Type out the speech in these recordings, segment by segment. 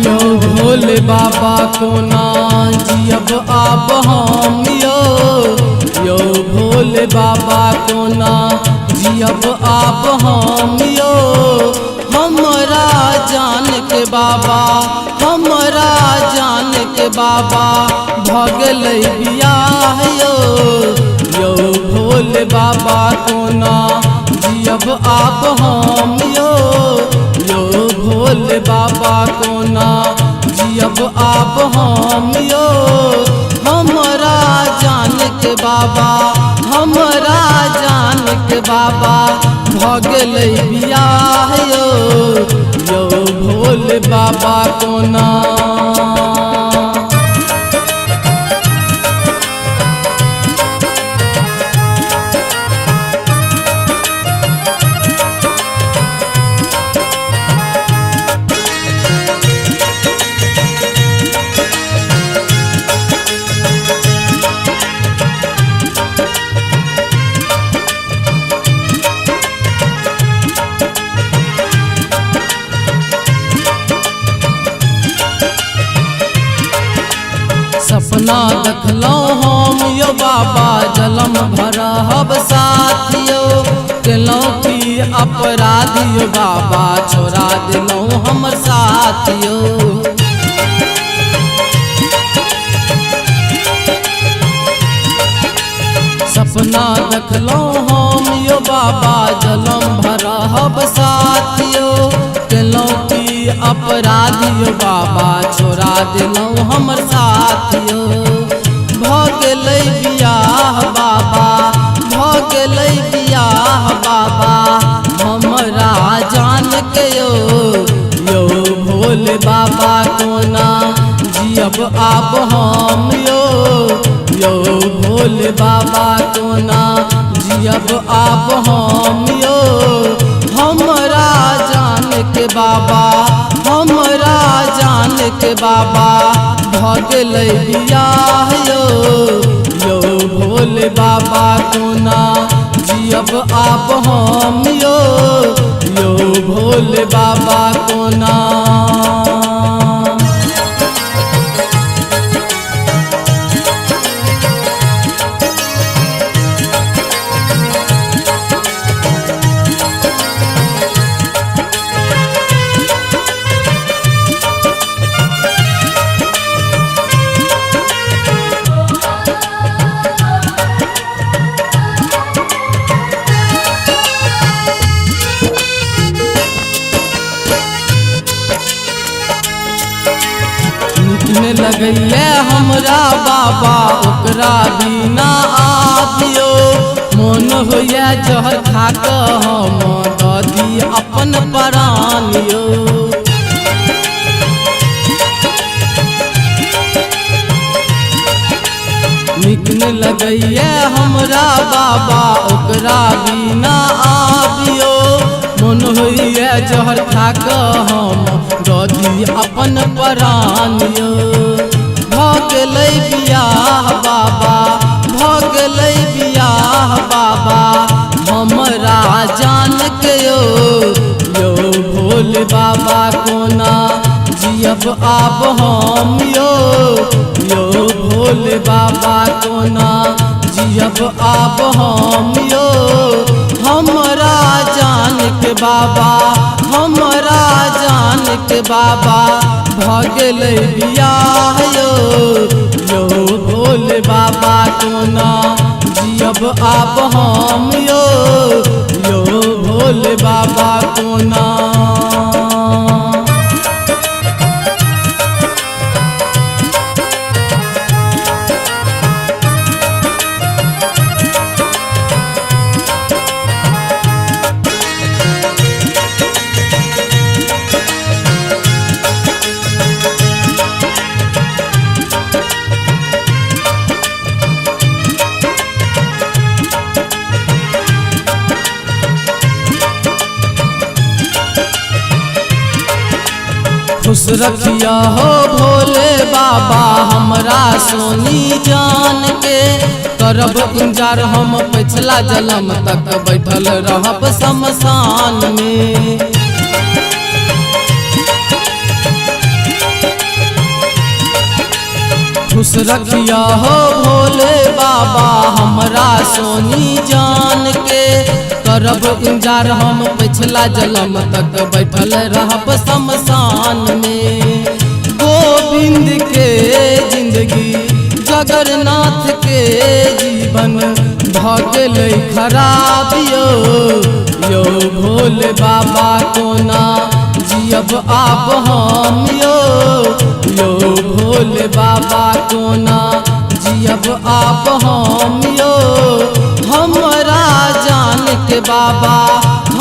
यो भोले बाबा को ना जियब आप हम यो भोले बाबा को ना जियब आप हम हमरा जान के बाबा हमरा जान के बाबा भगल बियाह यो भोले बाबा को ना जियब आप हम यो भोले बाबा को ना जियब आप हम हमरा जान के बाबा हमरा जान के बाबा भगल बियाह यो भोले बाबा को ना। सपना देखलौ हम यो बाबा जलम भरहब साथियो केलौ की अपराधी यो बाबा छोड़ा दिलौ हमर साथियो। सपना देखलौ हम यो बाबा जलम भरहब साथियो केलौ की अपराधी यो बाबा छोड़ा दिलौ हमर साथियो। भगल बियाह बाबा भगल बियाह बाबा हमरा जान के यो भोले बाबा को ना जियब आप हम यो भोले बाबा को ना जियब आप हम हमरा जान के बाबा हमरा जान के बाबा भगल बियाह यो भोले बाबा को ना जियब आप हम यो भोले बाबा को ना। लगैले हमरा बाबा ओकरा बिना आबियो मन होया जहर खाक हम ददी अपन प्राणियो। निक न लगैले हमरा बाबा ओकरा बिना आबियो मन होया जहर खाक हम ददी अपन प्राणियो। भगल बियाह बाबा भगल बियाह बाबा हमरा जान के यो भोले बाबा को ना जियब आप हम यो भोले बाबा को ना जियब आप हम हमरा जान के बाबा हमरा जान के बाबा भगल बियाह यो भोले बाबा को ना जियब आप हम यो भोले बाबा को ना। खुश रखिया हो भोले बाबा हमरा सोनी जान के करब इंतजार हम पिछला जन्म तक बैठल रहब शमशान में। खुश रखिया हो भोले बाबा हमरा सोनी जान के। करब इंतजार हम पिछला जन्म तक बैठल रहब शमशान में। गोविंद के जिंदगी जगन्नाथ के जीवन भगल खराब यो भोले बाबा कोना जियब आप हम यो भोले बाबा कोना जियब आप हम हमरा जान के बाबा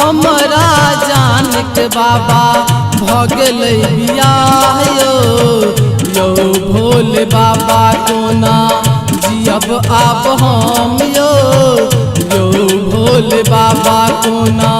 हमरा जान के बाबा भगल बियाह यो भोले बाबा कोना जियब आप हम यो भोले बाबा कोना